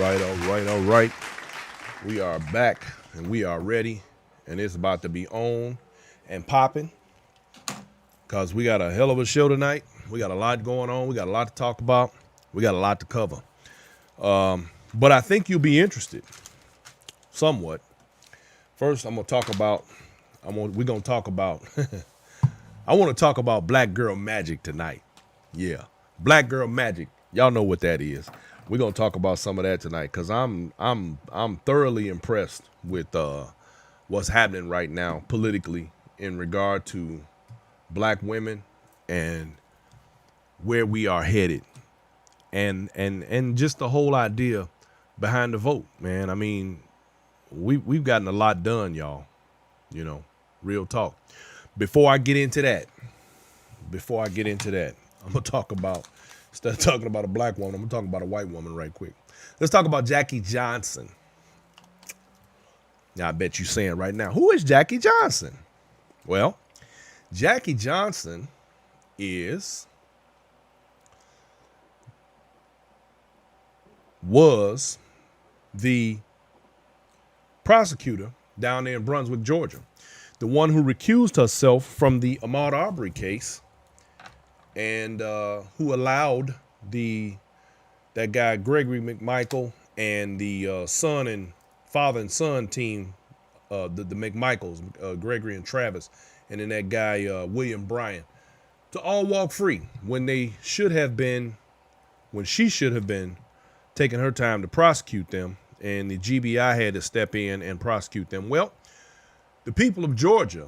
All right. We are back and we are ready, and it's about to be on and popping because we got a hell of a show tonight. We got a lot going on. We got a lot to talk about. We got a lot to cover. But I think you'll be interested somewhat. First, I'm gonna talk about. We're gonna talk about. I want to talk about Black Girl Magic tonight. Yeah, Black Girl Magic. Y'all know what that is. We're gonna talk about some of that tonight because I'm thoroughly impressed with what's happening right now politically in regard to black women and where we are headed, and just the whole idea behind the vote, man. I mean, we've gotten a lot done, y'all. You know, real talk. Before I get into that, I'm gonna talk about, instead of talking about a black woman, I'm gonna talk about a white woman right quick. Let's talk about Jackie Johnson. Now, I bet you're saying right now, who is Jackie Johnson? Well, Jackie Johnson was the prosecutor down there in Brunswick, Georgia, the one who recused herself from the Ahmaud Arbery case and who allowed that guy Gregory McMichael and the father and son team, the McMichaels, Gregory and Travis, and then that guy William Bryan, to all walk free when she should have been taking her time to prosecute them, and the GBI had to step in and prosecute them. Well, the people of Georgia,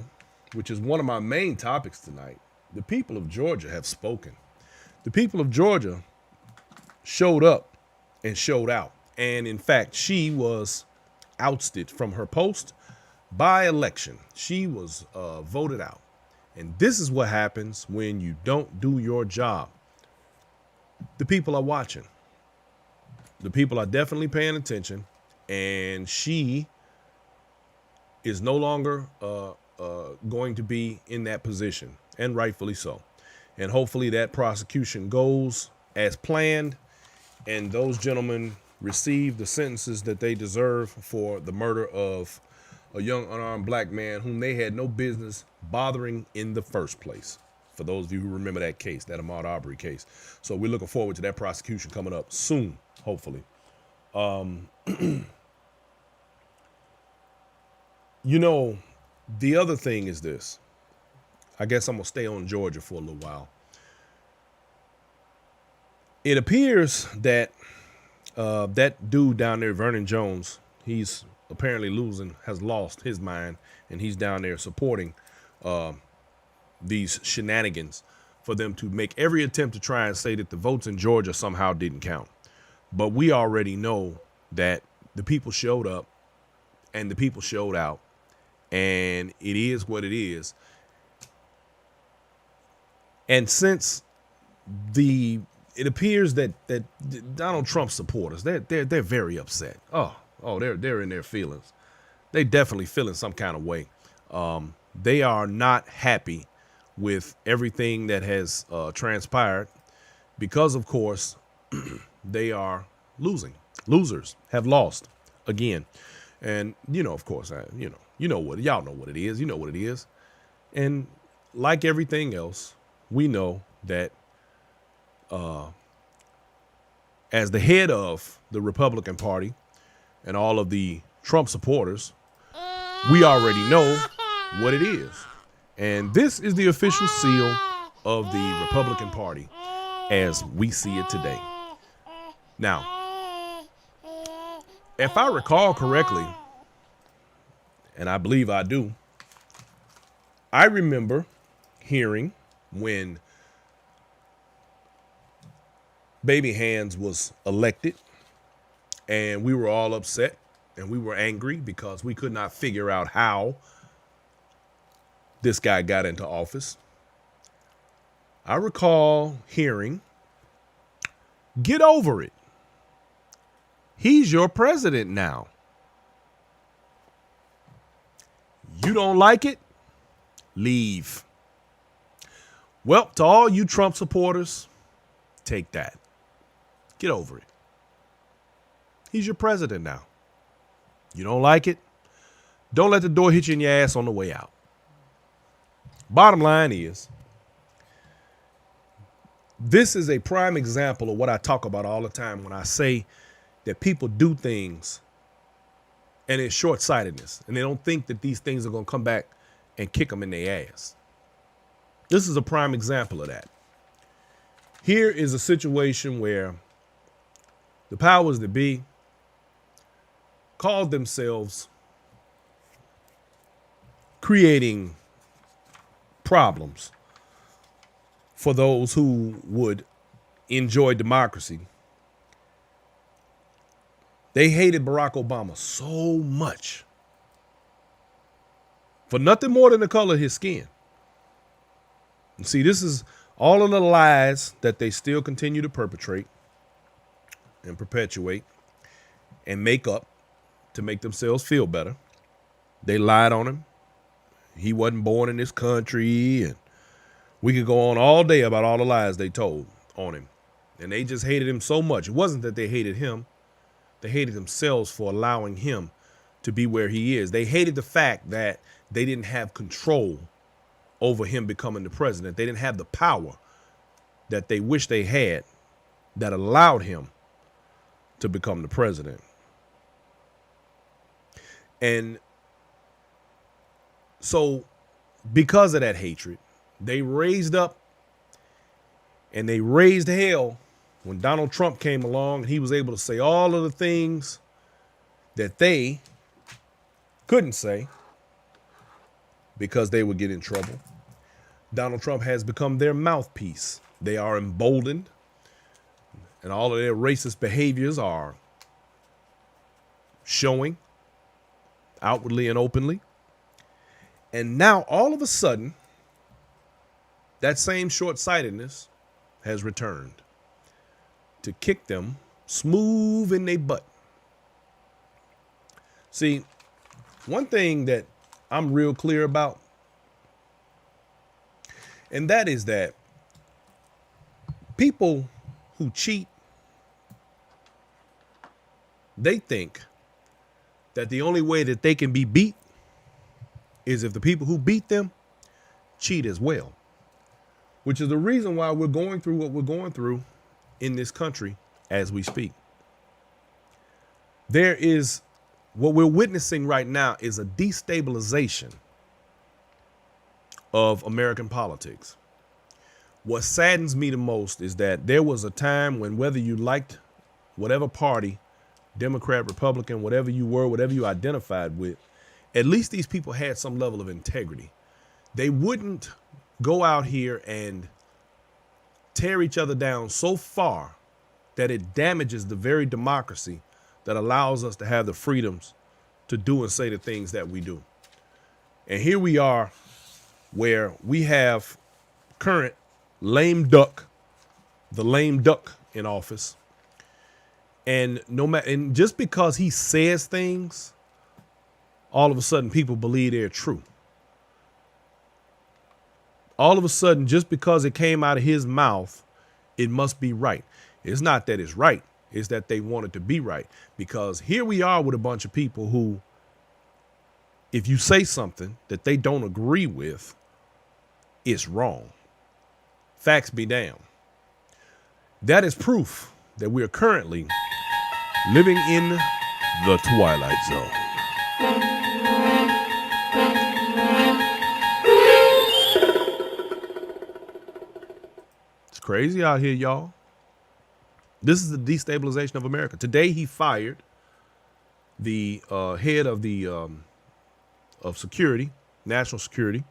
which is one of my main topics tonight, the people of Georgia have spoken. The people of Georgia showed up and showed out. And in fact, she was ousted from her post by election. She was voted out. And this is what happens when you don't do your job. The people are watching. The people are definitely paying attention. And she is no longer going to be in that position, and rightfully so. And hopefully that prosecution goes as planned, and those gentlemen receive the sentences that they deserve for the murder of a young unarmed black man whom they had no business bothering in the first place. For those of you who remember that case, that Ahmaud Arbery case. So we're looking forward to that prosecution coming up soon, hopefully. You know, the other thing is this. I guess I'm going to stay on Georgia for a little while. It appears that that dude down there, Vernon Jones, he's apparently has lost his mind, and he's down there supporting these shenanigans for them to make every attempt to try and say that the votes in Georgia somehow didn't count. But we already know that the people showed up and the people showed out. And it is what it is. And since it appears that Donald Trump supporters, they're very upset. They're in their feelings. They definitely feeling some kind of way. They are not happy with everything that has transpired because, of course, they are losing. Losers have lost again. And, of course, y'all know what it is. You know what it is. And like everything else, we know that as the head of the Republican Party and all of the Trump supporters, we already know what it is. And this is the official seal of the Republican Party as we see it today. Now, if I recall correctly, and I believe I do, I remember hearing when Baby Hands was elected, and we were all upset and we were angry because we could not figure out how this guy got into office. I recall hearing, "Get over it. He's your president now. You don't like it? Leave." Well, to all you Trump supporters, take that. Get over it. He's your president now. You don't like it? Don't let the door hit you in your ass on the way out. Bottom line is, this is a prime example of what I talk about all the time when I say that people do things and it's short-sightedness, and they don't think that these things are going to come back and kick them in their ass. This is a prime example of that. Here is a situation where the powers that be called themselves creating problems for those who would enjoy democracy. They hated Barack Obama so much for nothing more than the color of his skin. And see, this is all of the lies that they still continue to perpetrate and perpetuate and make up to make themselves feel better. They lied on him. He wasn't born in this country, and we could go on all day about all the lies they told on him. And they just hated him so much. It wasn't that they hated him. They hated themselves for allowing him to be where he is. They hated the fact that they didn't have control over him becoming the president. They didn't have the power that they wish they had that allowed him to become the president. And so because of that hatred, they raised up and they raised hell when Donald Trump came along and he was able to say all of the things that they couldn't say because they would get in trouble. Donald Trump has become their mouthpiece. They are emboldened, and all of their racist behaviors are showing outwardly and openly. And now all of a sudden, that same short-sightedness has returned to kick them smooth in their butt. See, one thing that I'm real clear about, and that is that people who cheat, they think that the only way that they can be beat is if the people who beat them cheat as well, which is the reason why we're going through what we're going through in this country as we speak. What we're witnessing right now is a destabilization of American politics. What saddens me the most is that there was a time when whether you liked whatever party, Democrat, Republican, whatever you were, whatever you identified with, at least these people had some level of integrity. They wouldn't go out here and tear each other down so far that it damages the very democracy that allows us to have the freedoms to do and say the things that we do. And here we are where we have current the lame duck in office. And and just because he says things, all of a sudden people believe they're true. All of a sudden, just because it came out of his mouth, it must be right. It's not that it's right. It's that they want it to be right. Because here we are with a bunch of people who, if you say something that they don't agree with, it's wrong. Facts be damned. That is proof that we are currently living in the Twilight Zone. It's crazy out here, y'all. This is the destabilization of America. Today, he fired the head of the of security, national security,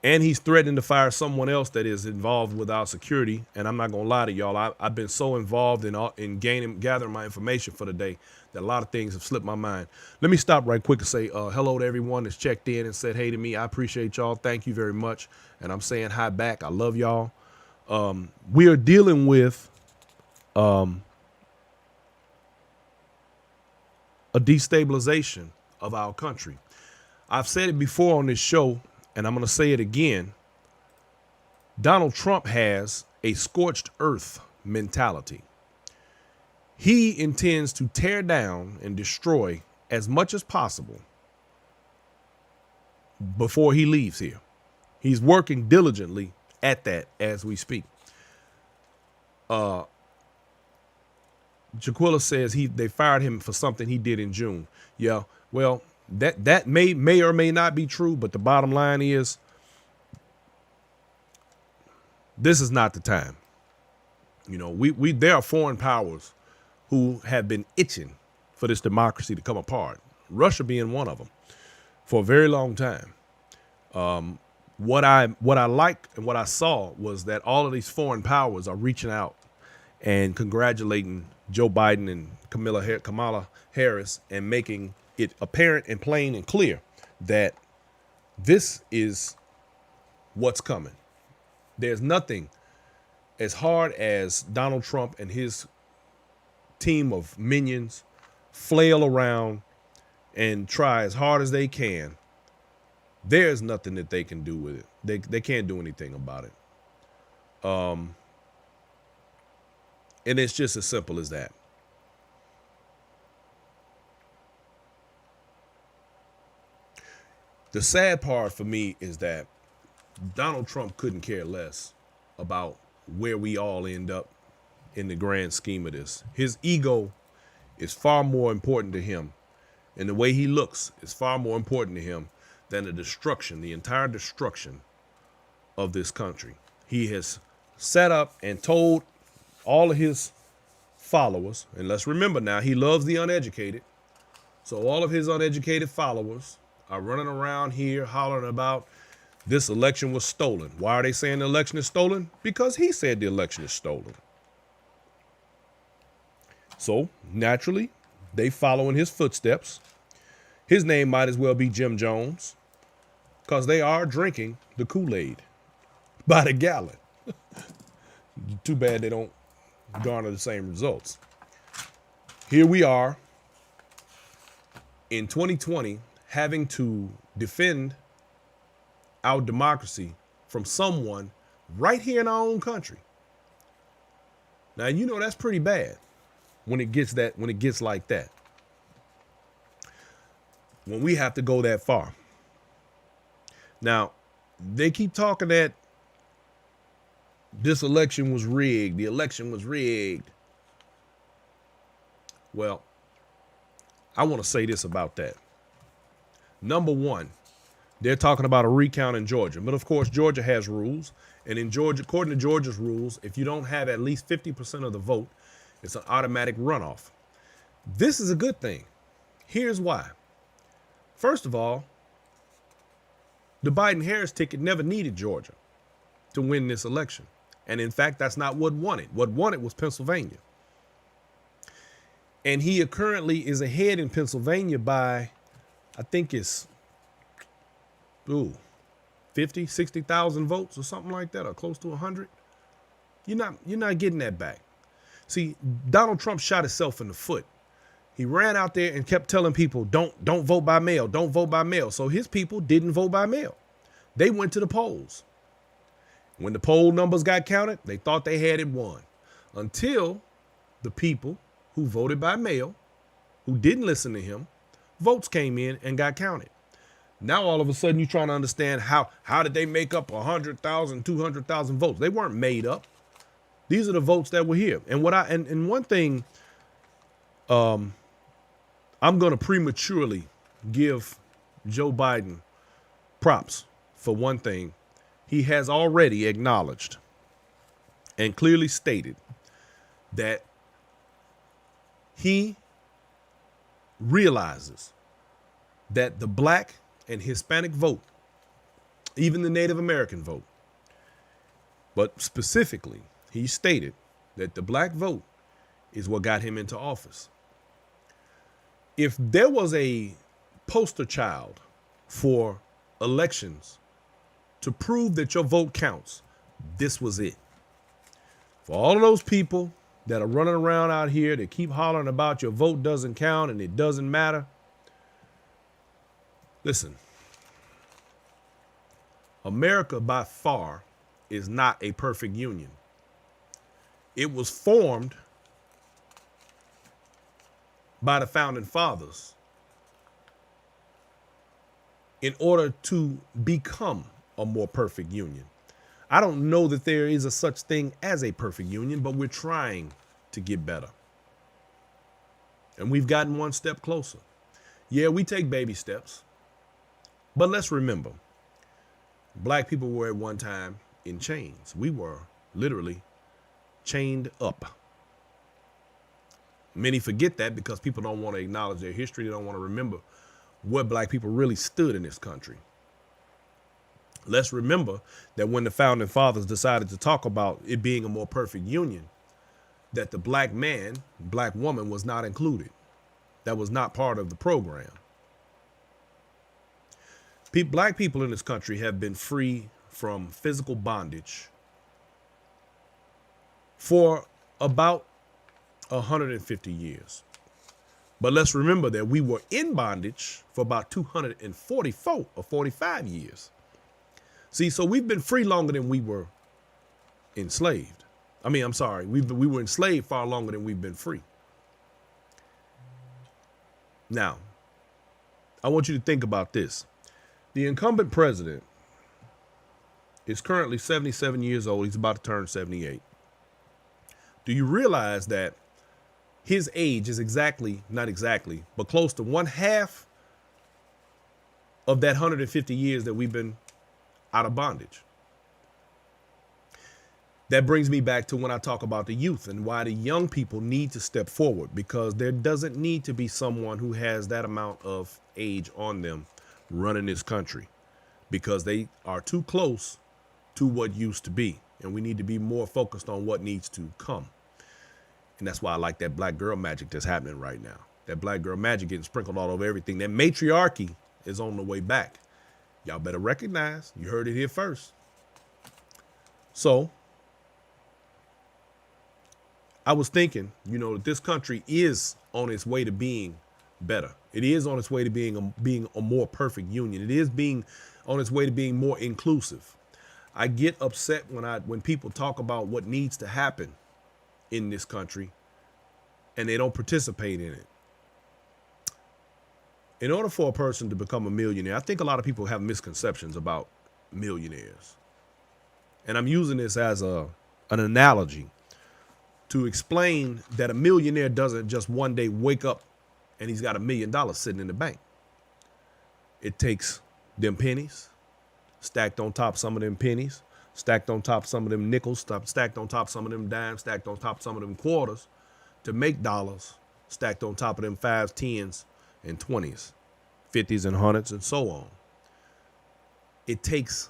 and he's threatening to fire someone else that is involved with our security. And I'm not gonna lie to y'all, I've been so involved in gathering my information for the day that a lot of things have slipped my mind. Let me stop right quick and say hello to everyone that's checked in and said hey to me. I appreciate y'all. Thank you very much. And I'm saying hi back. I love y'all. We are dealing with a destabilization of our country. I've said it before on this show, and I'm going to say it again. Donald Trump has a scorched earth mentality. He intends to tear down and destroy as much as possible before he leaves here. He's working diligently at that as we speak. Jaquilla says they fired him for something he did in June. Yeah, well, that may or may not be true, but the bottom line is this is not the time. You know, there are foreign powers who have been itching for this democracy to come apart. Russia being one of them for a very long time. What I liked and what I saw was that all of these foreign powers are reaching out and congratulating Joe Biden and Kamala Harris and making it apparent and plain and clear that this is what's coming. There's nothing as hard as Donald Trump and his team of minions flail around and try as hard as they can. There's nothing that they can do with it. They can't do anything about it. And it's just as simple as that. The sad part for me is that Donald Trump couldn't care less about where we all end up in the grand scheme of this. His ego is far more important to him, and the way he looks is far more important to him than the entire destruction of this country. He has set up and told all of his followers, and let's remember now, he loves the uneducated. So all of his uneducated followers are running around here hollering about this election was stolen. Why are they saying the election is stolen? Because he said the election is stolen. So naturally, they follow in his footsteps. His name might as well be Jim Jones, because they are drinking the Kool-Aid by the gallon. Too bad they don't garner the same results. Here we are in 2020 having to defend our democracy from someone right here in our own country. Now, you know, that's pretty bad when it gets like that. When we have to go that far. Now, they keep talking that this election was rigged. The election was rigged. Well, I want to say this about that. Number one, they're talking about a recount in Georgia. But of course, Georgia has rules. And in Georgia, according to Georgia's rules, if you don't have at least 50% of the vote, it's an automatic runoff. This is a good thing. Here's why. First of all, the Biden-Harris ticket never needed Georgia to win this election. And in fact, that's not what won it. What won it was Pennsylvania. And he currently is ahead in Pennsylvania by, I think it's 50, 60,000 votes or something like that, or close to 100. You're not getting that back. See, Donald Trump shot himself in the foot. He ran out there and kept telling people, don't vote by mail, don't vote by mail. So his people didn't vote by mail. They went to the polls. When the poll numbers got counted, they thought they had it won. Until the people who voted by mail, who didn't listen to him, votes came in and got counted. Now all of a sudden you're trying to understand how did they make up 100,000, 200,000 votes? They weren't made up. These are the votes that were here. And one thing, I'm going to prematurely give Joe Biden props for one thing. He has already acknowledged and clearly stated that he realizes that the black and Hispanic vote, even the Native American vote, but specifically, he stated that the black vote is what got him into office. If there was a poster child for elections to prove that your vote counts, this was it. For all of those people that are running around out here that keep hollering about your vote doesn't count and it doesn't matter, listen, America by far is not a perfect union. It was formed by the founding fathers in order to become a more perfect union. I don't know that there is a such thing as a perfect union, but we're trying to get better. And we've gotten one step closer. Yeah, we take baby steps. But let's remember, black people were at one time in chains. We were literally chained up. Many forget that because people don't want to acknowledge their history. They don't want to remember what black people really stood in this country. Let's remember that when the founding fathers decided to talk about it being a more perfect union, that the black man, black woman was not included. That was not part of the program. Black people in this country have been free from physical bondage for about 150 years. But let's remember that we were in bondage for about 244 or 45 years. See, so we've been free longer than we were enslaved. We were enslaved far longer than we've been free. Now, I want you to think about this. The incumbent president is currently 77 years old. He's about to turn 78. Do you realize that his age is not exactly, but close to one half of that 150 years that we've been out of bondage? That brings me back to when I talk about the youth and why the young people need to step forward, because there doesn't need to be someone who has that amount of age on them running this country, because they are too close to what used to be. And we need to be more focused on what needs to come. And that's why I like that black girl magic that's happening right now. That black girl magic getting sprinkled all over everything. That matriarchy is on the way back. Y'all better recognize, you heard it here first. So I was thinking, that this country is on its way to being better. It is on its way to being a more perfect union. It is being on its way to being more inclusive. I get upset when people talk about what needs to happen in this country and they don't participate in it. In order for a person to become a millionaire, I think a lot of people have misconceptions about millionaires. And I'm using this as an analogy to explain that a millionaire doesn't just one day wake up and he's got $1 million sitting in the bank. It takes them pennies, stacked on top of some of them pennies, stacked on top of some of them nickels, stacked on top of some of them dimes, stacked on top of some of them quarters to make dollars, stacked on top of them 5s, 10s, and 20s, 50s and 100s, and so on. It takes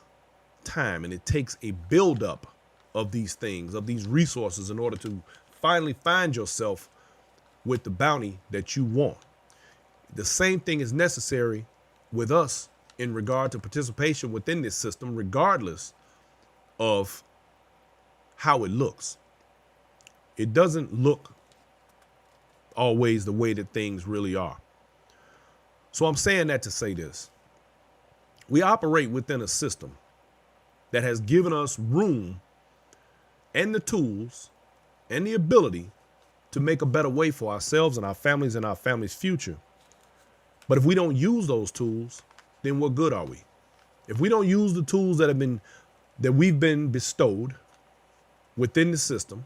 time and it takes a buildup of these things, of these resources, in order to finally find yourself with the bounty that you want. The same thing is necessary with us in regard to participation within this system, regardless of how it looks. It doesn't look always the way that things really are. So I'm saying that to say this. We operate within a system that has given us room and the tools and the ability to make a better way for ourselves and our families and our families' future. But if we don't use those tools, then what good are we? If we don't use the tools that we've been bestowed within the system,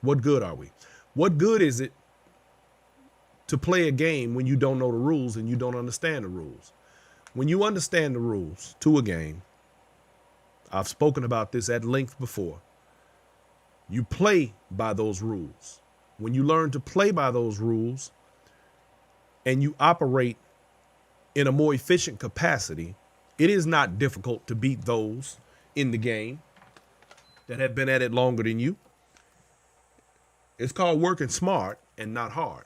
what good are we? What good is it to play a game when you don't know the rules and you don't understand the rules? When you understand the rules to a game, I've spoken about this at length before, you play by those rules. When you learn to play by those rules and you operate in a more efficient capacity, it is not difficult to beat those in the game that have been at it longer than you. It's called working smart and not hard.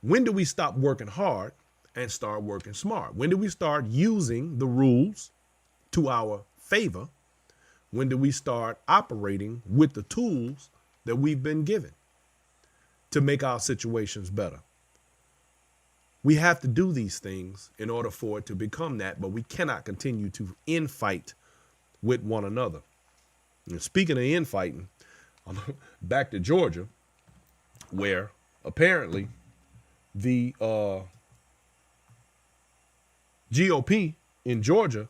When do we stop working hard and start working smart? When do we start using the rules to our favor? When do we start operating with the tools that we've been given to make our situations better? We have to do these things in order for it to become that, but we cannot continue to infight with one another. And speaking of infighting, I'm back to Georgia, where apparently the GOP in Georgia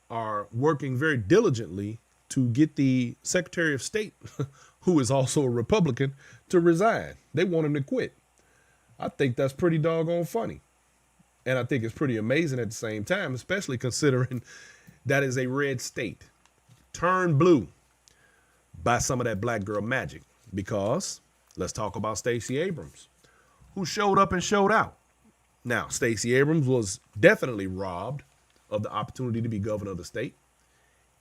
are working very diligently to get the Secretary of State, who is also a Republican, to resign. They want him to quit. I think that's pretty doggone funny. And I think it's pretty amazing at the same time, especially considering that is a red state turned blue by some of that black girl magic. Because let's talk about Stacey Abrams, who showed up and showed out. Now, Stacey Abrams was definitely robbed of the opportunity to be governor of the state.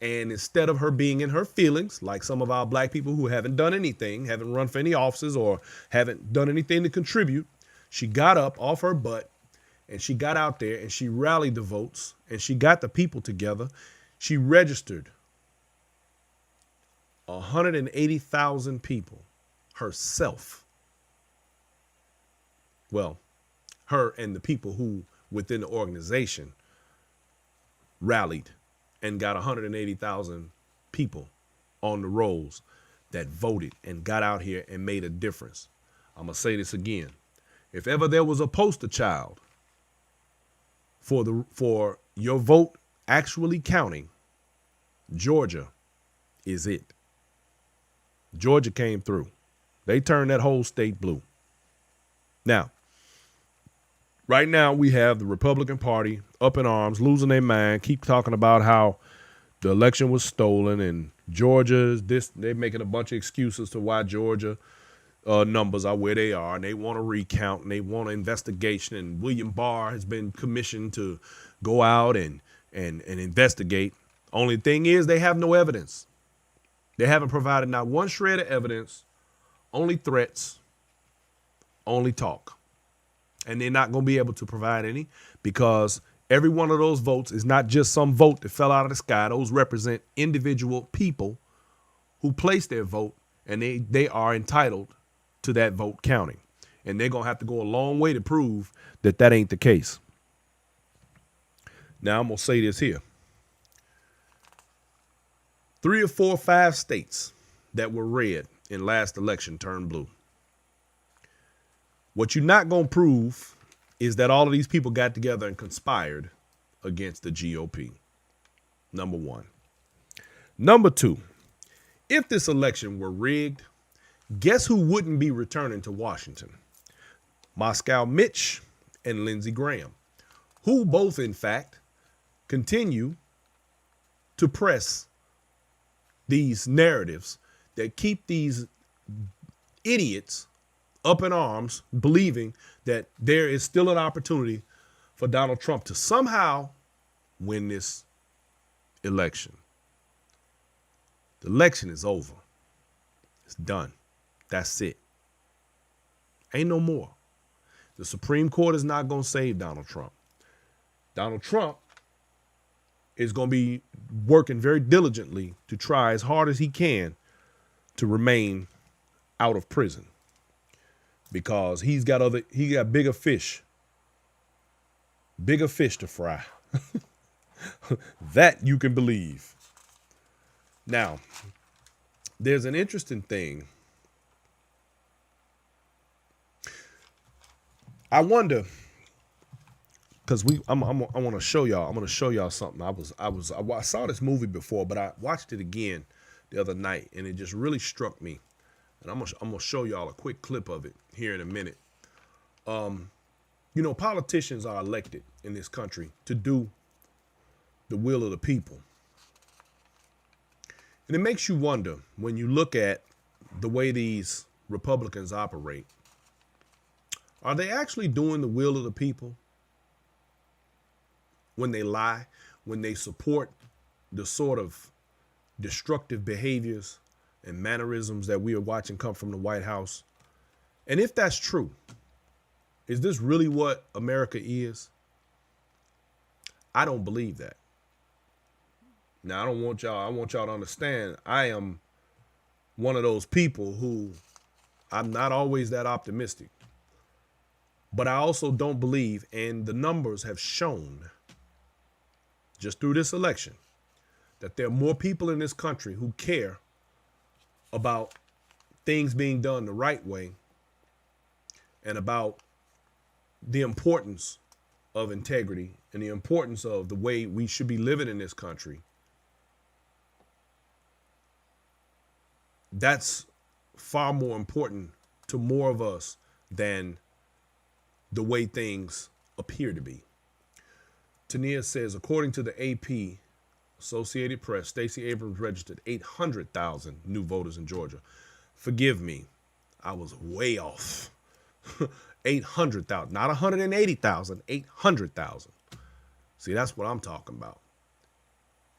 And instead of her being in her feelings, like some of our black people who haven't done anything, haven't run for any offices or haven't done anything to contribute, she got up off her butt and she got out there and she rallied the votes and she got the people together. She registered 180,000 people herself. Well, her and the people who within the organization rallied and got 180,000 people on the rolls that voted and got out here and made a difference. I'm going to say this again. If ever there was a poster child for your vote actually counting, Georgia is it. Georgia came through. They turned that whole state blue. Now, right now we have the Republican Party up in arms, losing their mind, keep talking about how the election was stolen and Georgia's this. They're making a bunch of excuses to why Georgia numbers are where they are, and they want a recount and they want an investigation. And William Barr has been commissioned to go out and investigate. Only thing is they have no evidence. They haven't provided not one shred of evidence, only threats, only talk. And they're not going to be able to provide any because every one of those votes is not just some vote that fell out of the sky. Those represent individual people who placed their vote, and they are entitled to that vote counting. And they're going to have to go a long way to prove that that ain't the case. Now, I'm going to say this here. 3 or 4 or 5 states that were red in last election turned blue. What you're not going to prove is that all of these people got together and conspired against the GOP. Number one. Number two, if this election were rigged, guess who wouldn't be returning to Washington? Moscow Mitch and Lindsey Graham, who both, in fact, continue to press these narratives that keep these idiots up in arms, believing that there is still an opportunity for Donald Trump to somehow win this election. The election is over. It's done. That's it. Ain't no more. The Supreme Court is not going to save Donald Trump. Donald Trump is going to be working very diligently to try as hard as he can to remain out of prison because he got bigger fish to fry. That you can believe. Now, there's an interesting thing. I wonder, because I want to show y'all. I'm going to show y'all something. I saw this movie before, but I watched it again the other night, and it just really struck me. And I'm gonna show y'all a quick clip of it here in a minute. Politicians are elected in this country to do the will of the people. And it makes you wonder when you look at the way these Republicans operate. Are they actually doing the will of the people when they lie, when they support the sort of destructive behaviors and mannerisms that we are watching come from the White House? And if that's true, is this really what America is? I don't believe that. Now, I want y'all to understand, I am one of those people who I'm not always that optimistic. But I also don't believe, and the numbers have shown just through this election, that there are more people in this country who care about things being done the right way and about the importance of integrity and the importance of the way we should be living in this country, that's far more important to more of us than the way things appear to be. Tania says, according to the AP, Associated Press, Stacey Abrams registered 800,000 new voters in Georgia. Forgive me, I was way off. 800,000, not 180,000, 800,000. See, that's what I'm talking about.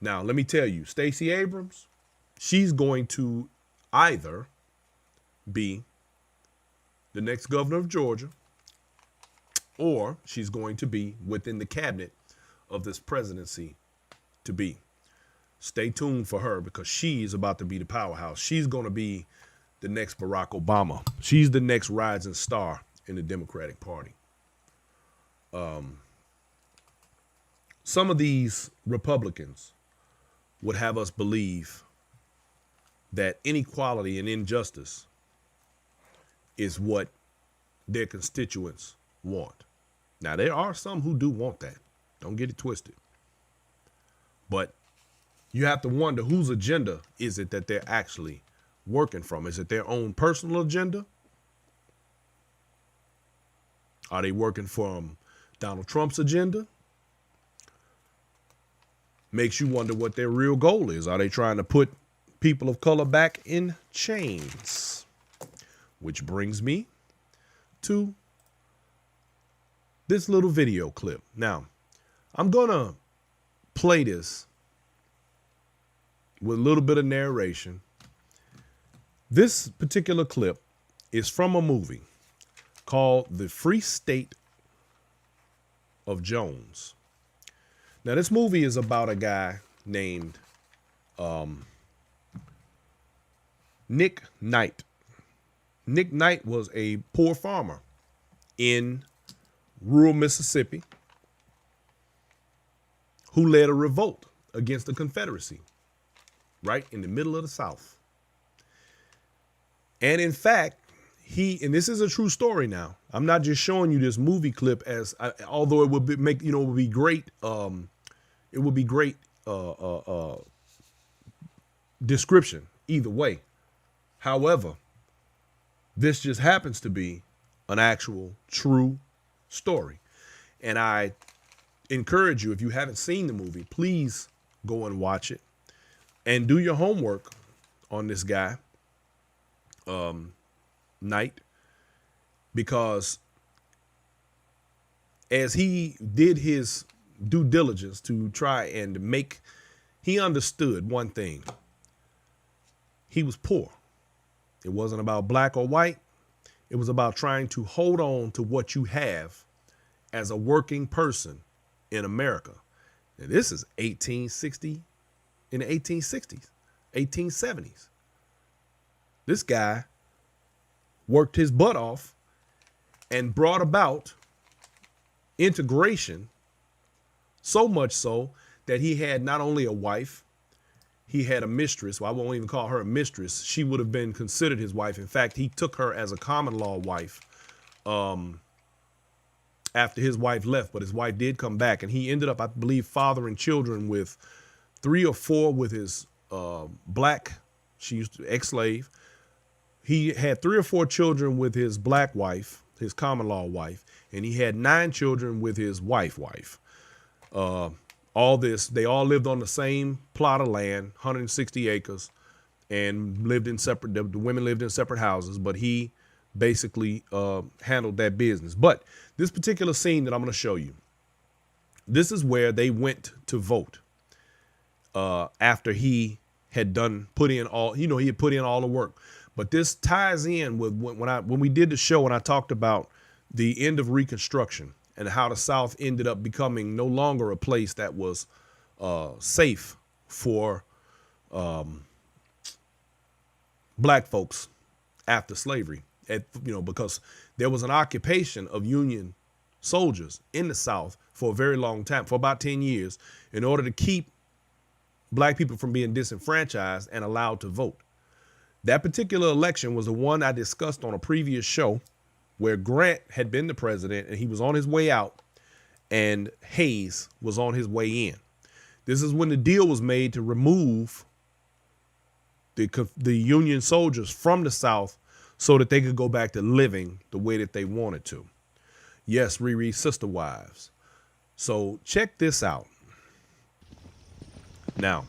Now, let me tell you, Stacey Abrams, she's going to either be the next governor of Georgia, or she's going to be within the cabinet of this presidency to be. Stay tuned for her, because she's about to be the powerhouse. She's going to be the next Barack Obama. She's the next rising star in the Democratic Party. Some of these Republicans would have us believe that inequality and injustice is what their constituents want. Now, there are some who do want that. Don't get it twisted. But you have to wonder, whose agenda is it that they're actually working from? Is it their own personal agenda? Are they working from Donald Trump's agenda? Makes you wonder what their real goal is. Are they trying to put people of color back in chains? Which brings me to this little video clip. Now, I'm going to play this with a little bit of narration. This particular clip is from a movie called The Free State of Jones. Now, this movie is about a guy named Nick Knight. Nick Knight was a poor farmer in rural Mississippi who led a revolt against the Confederacy right in the middle of the South. And in fact, and this is a true story now. I'm not just showing you this movie clip although it would be great. It would be great description either way. However, this just happens to be an actual true story. And I encourage you, if you haven't seen the movie, please go and watch it and do your homework on this guy, Knight, because as he did his due diligence to try and he understood one thing. He was poor. It wasn't about black or white. It was about trying to hold on to what you have as a working person in America. Now, this is 1860, in the 1860s, 1870s. This guy worked his butt off and brought about integration, so much so that he had not only a wife, he had a mistress. Well, I won't even call her a mistress. She would have been considered his wife. In fact, he took her as a common law wife after his wife left, but his wife did come back, and he ended up, I believe, fathering children with 3 or 4 with his black, she used to ex-slave. He had 3 or 4 children with his black wife, his common law wife, and he had 9 children with his wife. All this, they all lived on the same plot of land, 160 acres, and lived in separate, the women lived in separate houses, but he basically handled that business. But this particular scene that I'm going to show you, this is where they went to vote after he had put in all the work. But this ties in with when we did the show and I talked about the end of Reconstruction and how the South ended up becoming no longer a place that was safe for black folks after slavery, because there was an occupation of Union soldiers in the South for a very long time, for about 10 years, in order to keep black people from being disenfranchised and allowed to vote. That particular election was the one I discussed on a previous show where Grant had been the president and he was on his way out and Hayes was on his way in. This is when the deal was made to remove the Union soldiers from the South so that they could go back to living the way that they wanted to. Yes, Riri's sister wives. So check this out. Now,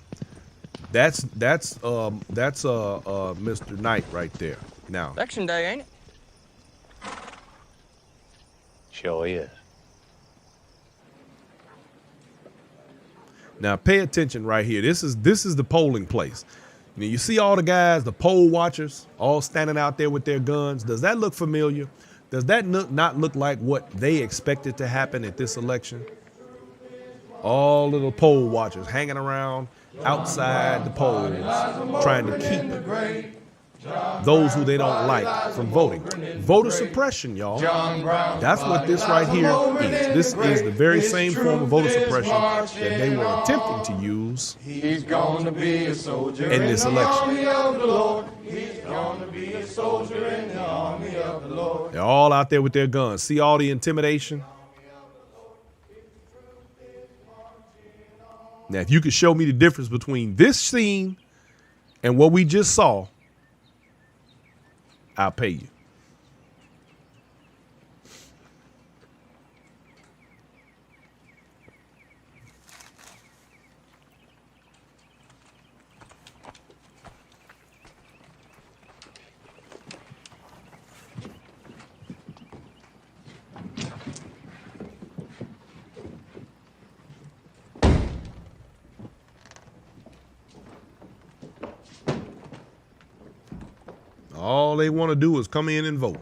that's Mr. Knight right there. Now, Election day, ain't it? Sure is. now pay attention right here. This is the polling place. Now, you see all the guys, the poll watchers, all standing out there with their guns. Does that look familiar? Does that not look like what they expected to happen at this election? All little poll watchers hanging around outside the polls, trying to keep those who they don't like from voting. Voter suppression, y'all. That's what this right here is. This is the very same form of voter suppression that they were attempting to use He's going to be a soldier in this election. army of the Lord. He's going to be a soldier in the army of the Lord. They're all out there with their guns. See all the intimidation? Now, if you could show me the difference between this scene and what we just saw, I'll pay you. All they want to do is come in and vote.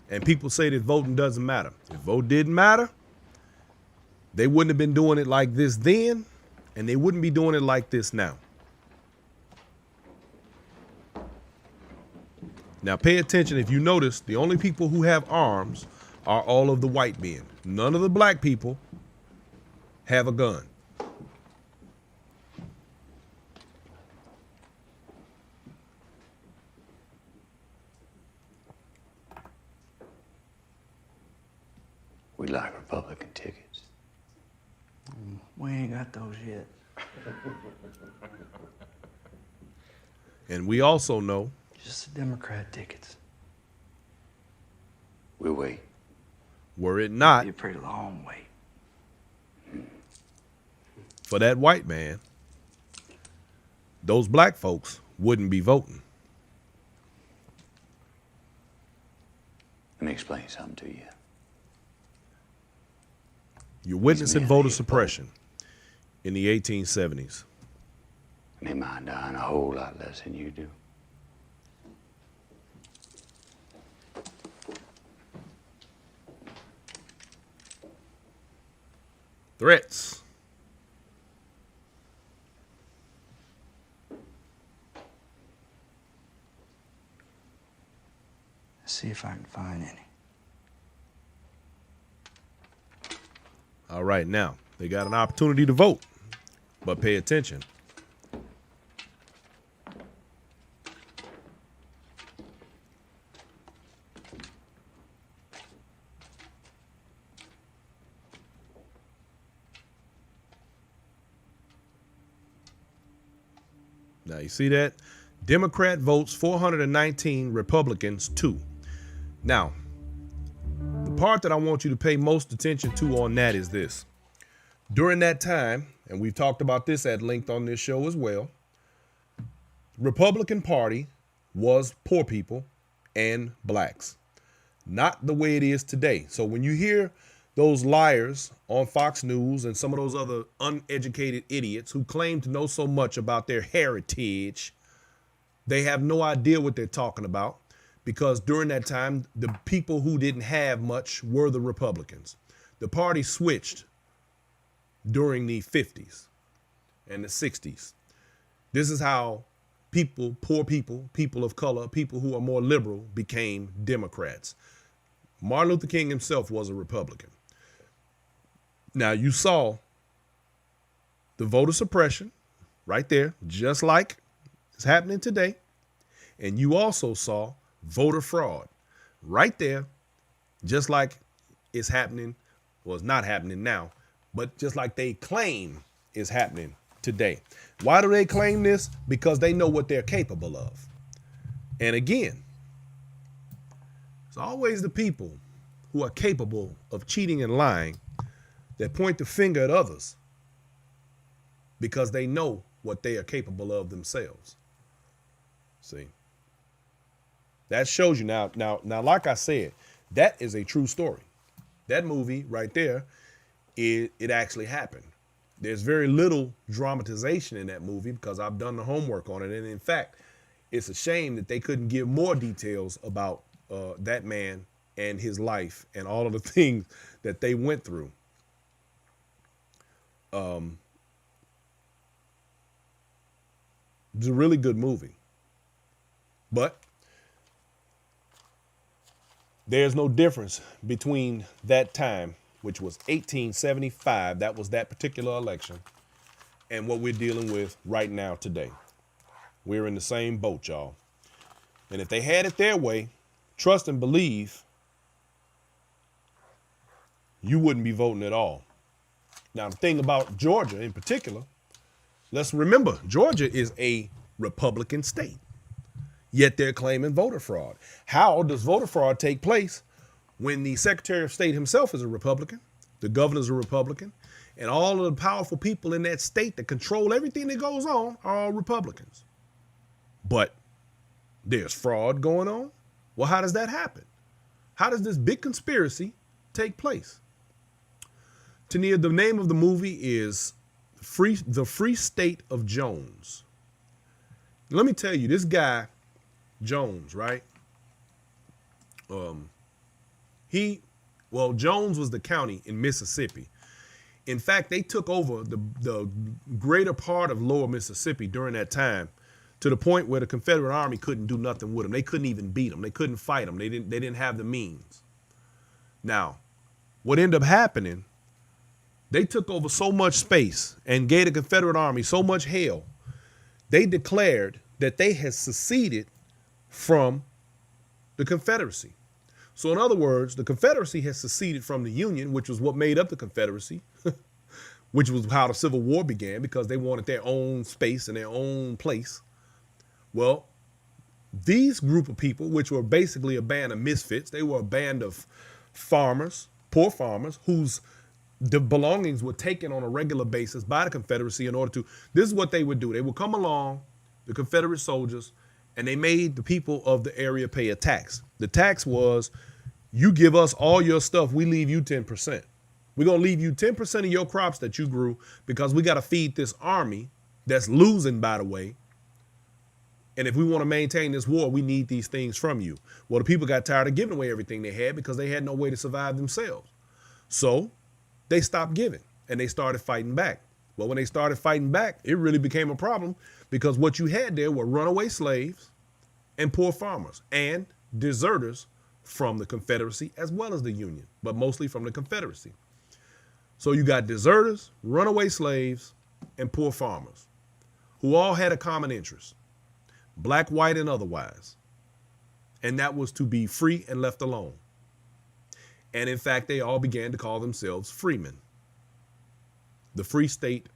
And people say that voting doesn't matter. If vote didn't matter, they wouldn't have been doing it like this then, and they wouldn't be doing it like this now. Now pay attention. If you notice, the only people who have arms are all of the white men. None of the black people have a gun. We like Republican tickets. We ain't got those yet. And we also know Just the Democrat tickets. We'll wait. were it not Be a pretty long wait. for that white man, those black folks wouldn't be voting. Let me explain something to you. You're witnessing men voter hate suppression in the 1870s. They mind dying a whole lot less than you do. Threats. Let's see if I can find any. All right, now they got an opportunity to vote, but pay attention. Now you see that? Democrat votes 419, Republicans 2. Now, the part that I want you to pay most attention to on that is this. During that time, and we've talked about this at length on this show as well, Republican Party was poor people and blacks. Not the way it is today. So when you hear those liars on Fox News and some of those other uneducated idiots who claim to know so much about their heritage, they have no idea what they're talking about, because during that time, the people who didn't have much were the Republicans. The party switched during the 50s and the 60s. This is how people, poor people, people of color, people who are more liberal became Democrats. Martin Luther King himself was a Republican. Now, you saw the voter suppression right there, just like it's happening today. And you also saw voter fraud right there, just like it's happening. Well, it's not happening now, but just like they claim is happening today. Why do they claim this? Because they know what they're capable of. And again, it's always the people who are capable of cheating and lying that point the finger at others because they know what they are capable of themselves. See? That shows you now, like I said, that is a true story. That movie right there, it actually happened. There's very little dramatization in that movie because I've done the homework on it. And in fact, it's a shame that they couldn't give more details about that man and his life and all of the things that they went through. It's a really good movie. But there's no difference between that time, which was 1875, that was that particular election, and what we're dealing with right now today. We're in the same boat, y'all. And if they had it their way, trust and believe, you wouldn't be voting at all. Now, the thing about Georgia in particular, let's remember, Georgia is a Republican state, yet they're claiming voter fraud. How does voter fraud take place when the Secretary of State himself is a Republican, the governor's a Republican, and all of the powerful people in that state that control everything that goes on are all Republicans? But there's fraud going on. Well, how does that happen? How does this big conspiracy take place? Tania, the name of the movie is The Free State of Jones. Let me tell you, this guy, Jones, right? Jones was the county in Mississippi. In fact, they took over the greater part of lower Mississippi during that time, to the point where the Confederate Army couldn't do nothing with them. They couldn't even beat them. They couldn't fight them. They didn't have the means. Now, what ended up happening, they took over so much space and gave the Confederate Army so much hell, they declared that they had seceded from the Confederacy. So in other words, the Confederacy has seceded from the Union, which was what made up the Confederacy, which was how the Civil War began, because they wanted their own space and their own place. Well, these group of people, which were basically a band of misfits, they were a band of farmers, poor farmers, whose the belongings were taken on a regular basis by the Confederacy in order to, this is what they would do. They would come along, the Confederate soldiers, and they made the people of the area pay a tax. The tax was, you give us all your stuff, we leave you 10%. We're going to leave you 10% of your crops that you grew because we got to feed this army that's losing, by the way. And if we want to maintain this war, we need these things from you. Well, the people got tired of giving away everything they had because they had no way to survive themselves. So they stopped giving and they started fighting back. Well, when they started fighting back, it really became a problem because what you had there were runaway slaves and poor farmers and deserters from the Confederacy as well as the Union, but mostly from the Confederacy. So you got deserters, runaway slaves, and poor farmers who all had a common interest, black, white, and otherwise. And that was to be free and left alone. And in fact, they all began to call themselves freemen. The Free State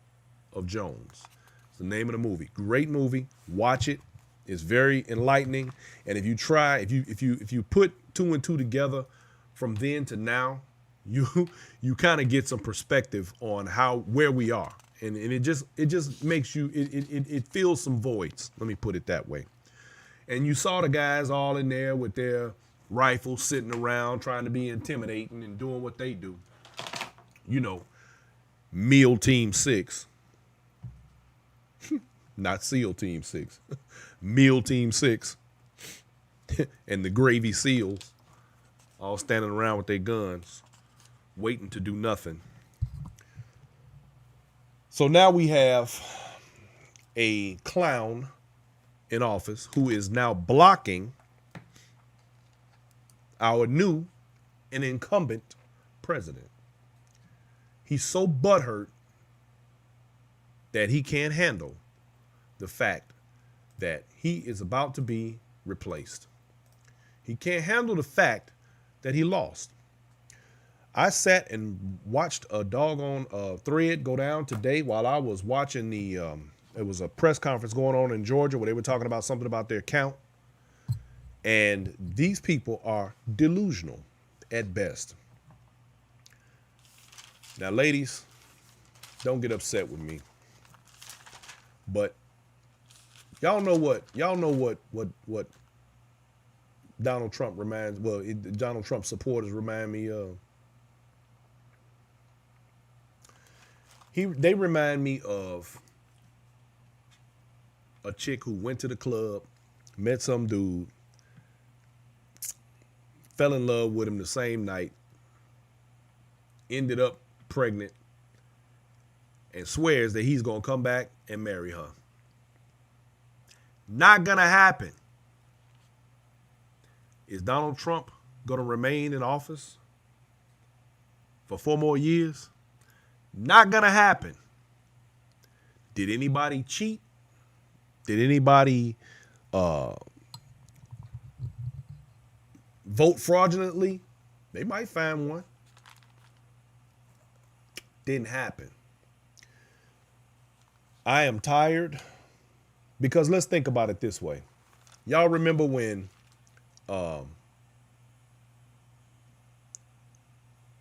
of Jones. It's the name of the movie. Great movie. Watch it. It's very enlightening. And if you try, if you put two and two together from then to now, you kind of get some perspective on where we are. And it just makes you, it fills some voids. Let me put it that way. And you saw the guys all in there with their rifles sitting around trying to be intimidating and doing what they do. You know, Meal Team 6. Not SEAL Team 6. Meal Team 6. And the Gravy SEALs all standing around with their guns, waiting to do nothing. So now we have a clown in office who is now blocking our new and incumbent president. He's so butthurt that he can't handle the fact that he is about to be replaced. He can't handle the fact that he lost. I sat and watched a doggone thread go down today while I was watching it was a press conference going on in Georgia where they were talking about something about their count. And these people are delusional at best. Now, ladies, don't get upset with me. But y'all know what Donald Trump Donald Trump supporters remind me of. They remind me of a chick who went to the club, met some dude, fell in love with him the same night, ended up pregnant, and swears that he's going to come back and marry her. Not going to happen. Is Donald Trump going to remain in office for 4 more years? Not going to happen. Did anybody cheat? Did anybody vote fraudulently? They might find one. Didn't happen. I am tired because let's think about it this way. Y'all remember when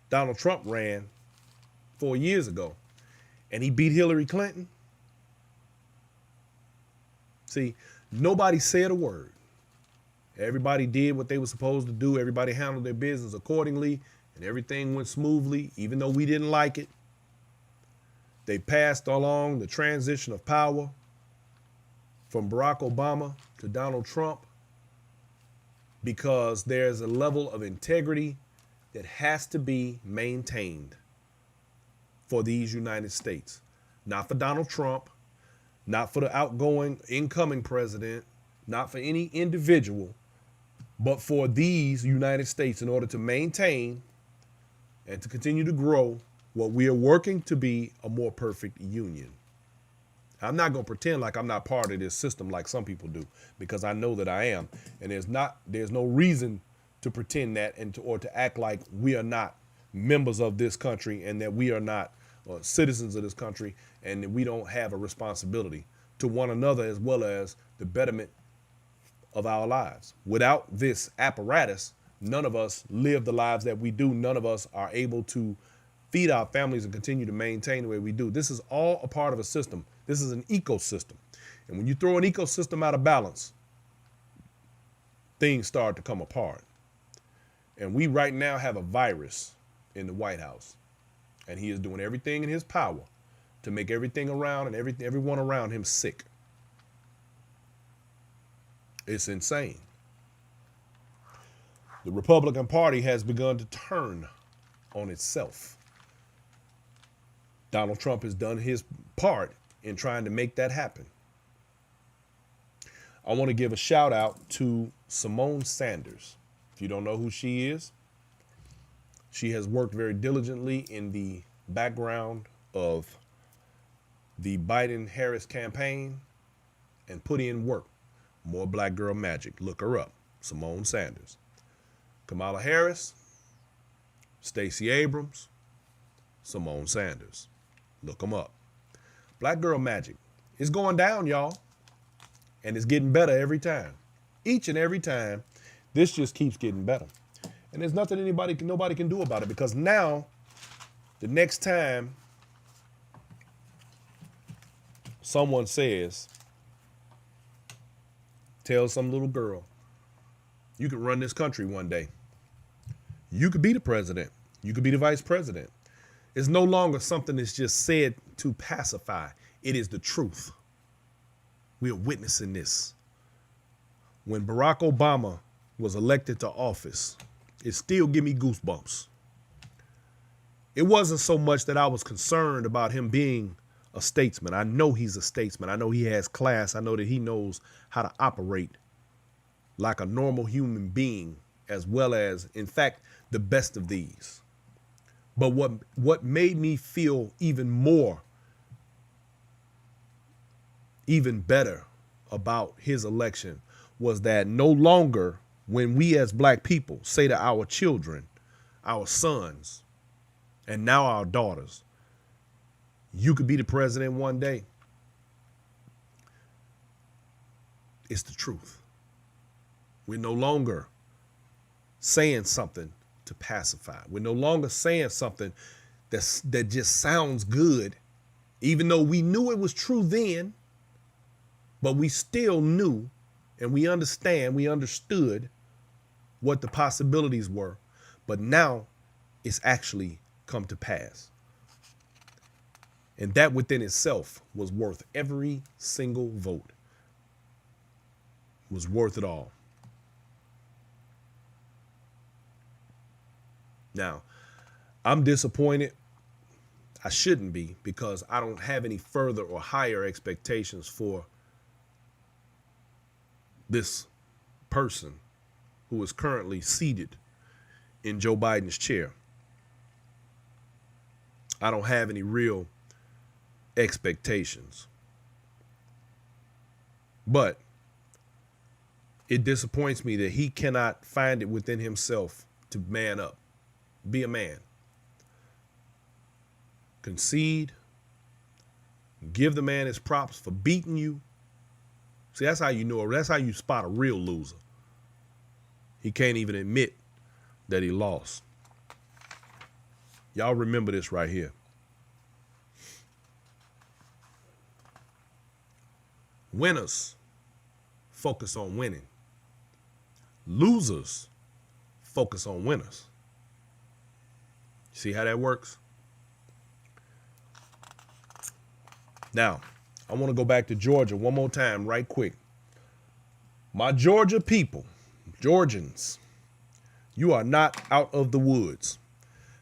Donald Trump ran 4 years ago and he beat Hillary Clinton? See, nobody said a word. Everybody did what they were supposed to do. Everybody handled their business accordingly, and everything went smoothly, even though we didn't like it. They passed along the transition of power from Barack Obama to Donald Trump because there's a level of integrity that has to be maintained for these United States. Not for Donald Trump, not for the outgoing, incoming president, not for any individual, but for these United States in order to maintain and to continue to grow what we are working to be a more perfect union. I'm not going to pretend like I'm not part of this system like some people do, because I know that I am. And there's no reason to pretend that or to act like we are not members of this country and that we are not citizens of this country and that we don't have a responsibility to one another as well as the betterment of our lives. Without this apparatus, none of us live the lives that we do. None of us are able to feed our families and continue to maintain the way we do. This is all a part of a system. This is an ecosystem. And when you throw an ecosystem out of balance, things start to come apart. And we right now have a virus in the White House. And he is doing everything in his power to make everything around and everyone around him sick. It's insane. The Republican Party has begun to turn on itself. Donald Trump has done his part in trying to make that happen. I want to give a shout out to Simone Sanders. If you don't know who she is, she has worked very diligently in the background of the Biden-Harris campaign and put in work. More black girl magic. Look her up. Simone Sanders. Kamala Harris, Stacey Abrams, Simone Sanders. Look them up. Black girl magic is going down, y'all. And it's getting better every time. Each and every time, this just keeps getting better. And there's nothing nobody can do about it, because now, the next time someone tells some little girl, you could run this country one day. You could be the president. You could be the vice president. It's no longer something that's just said to pacify. It is the truth. We are witnessing this. When Barack Obama was elected to office, it still give me goosebumps. It wasn't so much that I was concerned about him being a statesman. I know he's a statesman. I know he has class. I know that he knows how to operate like a normal human being, as well as, in fact, the best of these. But what made me feel even better about his election was that no longer when we as black people say to our children, our sons, and now our daughters, you could be the president one day, it's the truth. We're no longer saying something to pacify. We're no longer saying something that just sounds good, even though we knew it was true then, but we still knew and we understood what the possibilities were. But now it's actually come to pass. And that within itself was worth every single vote. It was worth it all. Now, I'm disappointed. I shouldn't be, because I don't have any further or higher expectations for this person who is currently seated in Joe Biden's chair. I don't have any real expectations. But it disappoints me that he cannot find it within himself to man up, be a man, concede, give the man his props for beating you. See, that's how you know, that's how you spot a real loser. He can't even admit that he lost. Y'all remember this right here. Winners focus on winning. Losers focus on winners. See how that works? Now, I want to go back to Georgia one more time right quick. My Georgia people, Georgians, you are not out of the woods.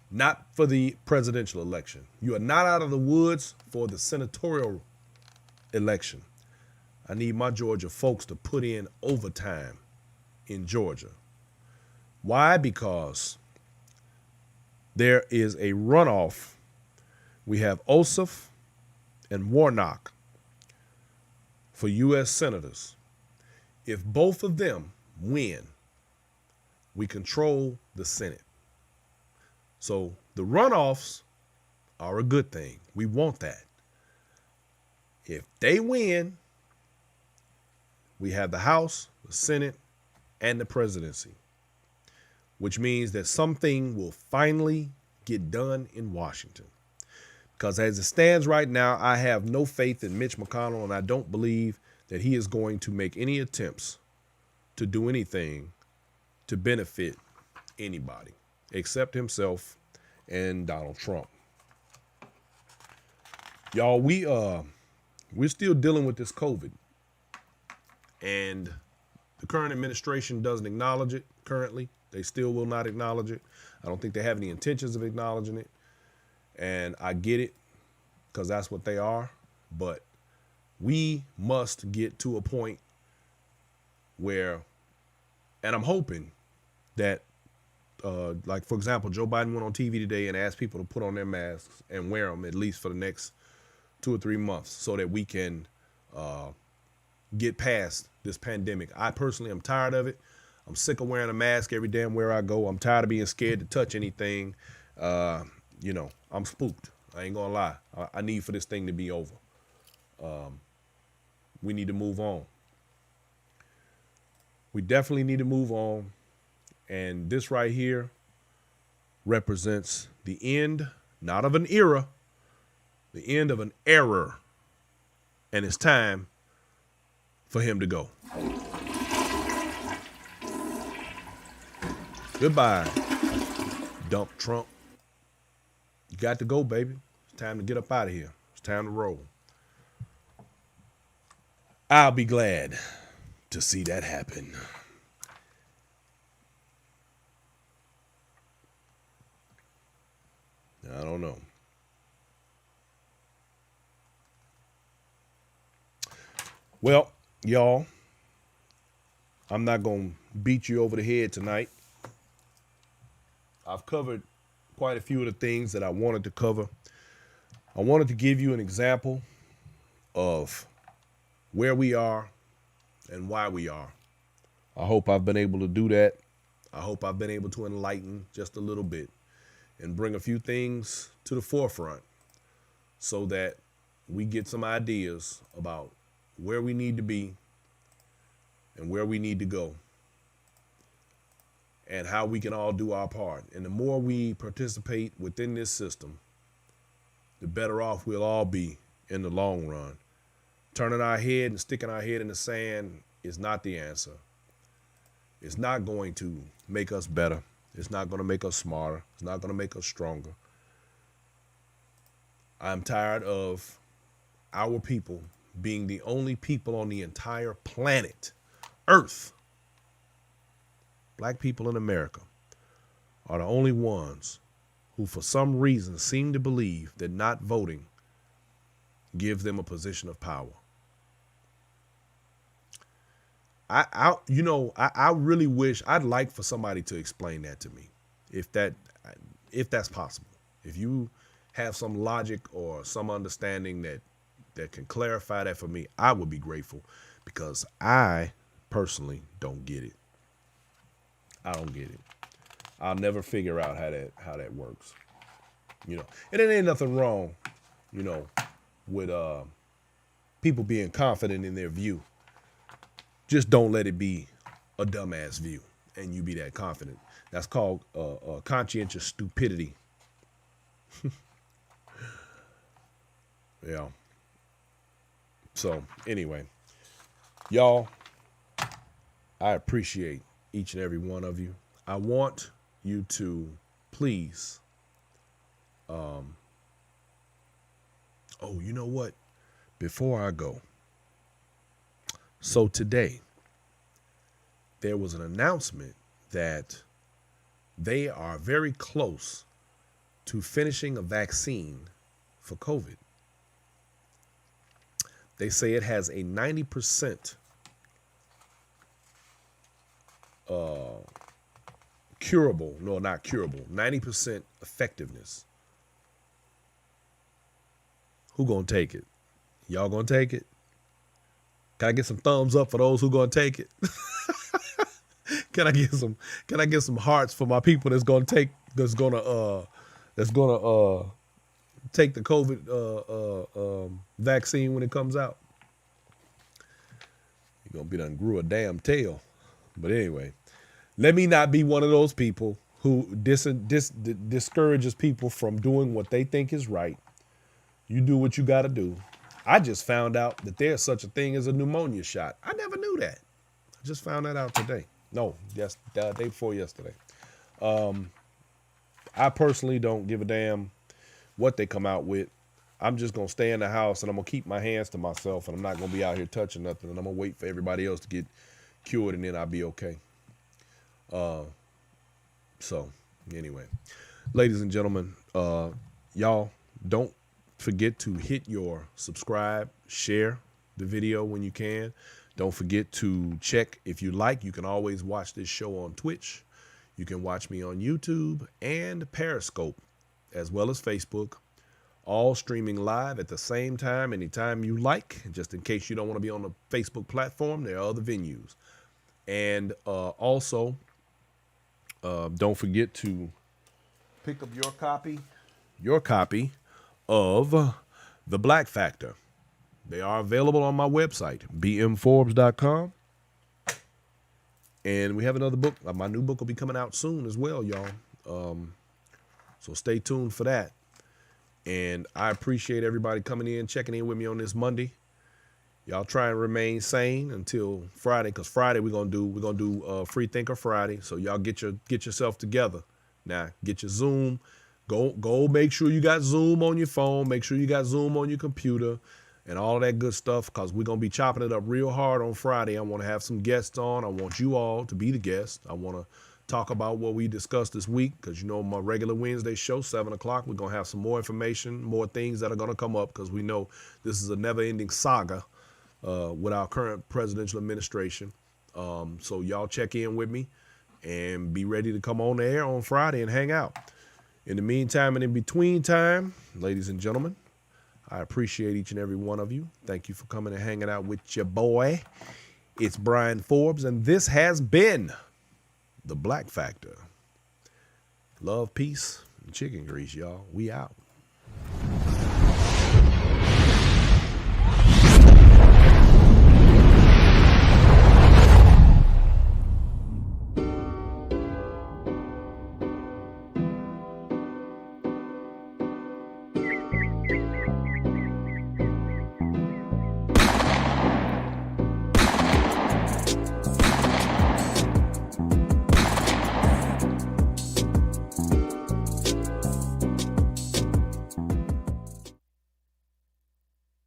Not for the presidential election. You are not out of the woods for the senatorial election. I need my Georgia folks to put in overtime in Georgia. Why? Because there is a runoff. We have Ossoff and Warnock for U.S. senators. If both of them win, we control the Senate. So the runoffs are a good thing. We want that. If they win, we have the House, the Senate, and the presidency, which means that something will finally get done in Washington. Because as it stands right now, I have no faith in Mitch McConnell, and I don't believe that he is going to make any attempts to do anything to benefit anybody except himself and Donald Trump. Y'all, we're still dealing with this COVID, and the current administration doesn't acknowledge it currently. They still will not acknowledge it. I don't think they have any intentions of acknowledging it. And I get it, because that's what they are. But we must get to a point where, and I'm hoping that, like, for example, Joe Biden went on TV today and asked people to put on their masks and wear them at least for the next 2 or 3 months so that we can get past this pandemic. I personally am tired of it. I'm sick of wearing a mask every damn where I go. I'm tired of being scared to touch anything. You know, I'm spooked. I ain't gonna lie. I need for this thing to be over. We need to move on. We definitely need to move on. And this right here represents the end, not of an era, the end of an error. And it's time for him to go. Goodbye, Dump Trump. You got to go, baby. It's time to get up out of here. It's time to roll. I'll be glad to see that happen. I don't know. Well, y'all, I'm not going to beat you over the head tonight. I've covered quite a few of the things that I wanted to cover. I wanted to give you an example of where we are and why we are. I hope I've been able to do that. I hope I've been able to enlighten just a little bit and bring a few things to the forefront so that we get some ideas about where we need to be and where we need to go and how we can all do our part. And the more we participate within this system, the better off we'll all be in the long run. Turning our head and sticking our head in the sand is not the answer. It's not going to make us better. It's not going to make us smarter. It's not going to make us stronger. I'm tired of our people being the only people on the entire planet, Earth. Black people in America are the only ones who for some reason seem to believe that not voting gives them a position of power. I really wish, I'd like for somebody to explain that to me, if that's possible. If you have some logic or some understanding that can clarify that for me, I would be grateful, because I personally don't get it. I don't get it. I'll never figure out how that works. And it ain't nothing wrong, with people being confident in their view. Just don't let it be a dumbass view and you be that confident. That's called conscientious stupidity. Yeah. So anyway, y'all, I appreciate each and every one of you. I want you to please, oh, you know what? Before I go, so today there was an announcement that they are very close to finishing a vaccine for COVID. They say it has a 90% curable, no, not curable, 90% effectiveness. Who gonna take it? Y'all gonna take it? Can I get some thumbs up for those who gonna take it? Can I get some hearts for my people that's gonna take the COVID vaccine when it comes out? You're gonna be done grew a damn tail. But anyway, let me not be one of those people who discourages people from doing what they think is right. You do what you got to do. I just found out that there's such a thing as a pneumonia shot. I never knew that. I just found that out today. No, yes, the day before yesterday. I personally don't give a damn what they come out with. I'm just going to stay in the house and I'm going to keep my hands to myself, and I'm not going to be out here touching nothing, and I'm going to wait for everybody else to get cured, and then I'll be okay. So anyway, ladies and gentlemen, y'all don't forget to hit your subscribe, share the video when you can. Don't forget to check, if you like, you can always watch this show on Twitch. You can watch me on YouTube and Periscope, as well as Facebook, all streaming live at the same time, anytime you like. Just in case you don't want to be on the Facebook platform, there are other venues. And also, don't forget to pick up your copy of The Black Factor. They are available on my website, bmforbes.com. And we have another book. My new book will be coming out soon as well, y'all. So stay tuned for that. And I appreciate everybody coming in, checking in with me on this Monday. Y'all try and remain sane until Friday, because Friday we're gonna do Free Thinker Friday. So y'all get yourself together. Now get your Zoom. Go make sure you got Zoom on your phone. Make sure you got Zoom on your computer and all that good stuff, because we're gonna be chopping it up real hard on Friday. I want to have some guests on. I want you all to be the guests. I want to talk about what we discussed this week, because my regular Wednesday show, 7 o'clock, we're gonna have some more information, more things that are gonna come up, because we know this is a never-ending saga with our current presidential administration. So y'all check in with me and be ready to come on the air on Friday and hang out. In the meantime and in between time, ladies and gentlemen, I appreciate each and every one of you. Thank you for coming and hanging out with your boy. It's Brian Forbes, and this has been The Black Factor. Love, peace, and chicken grease, y'all. We out.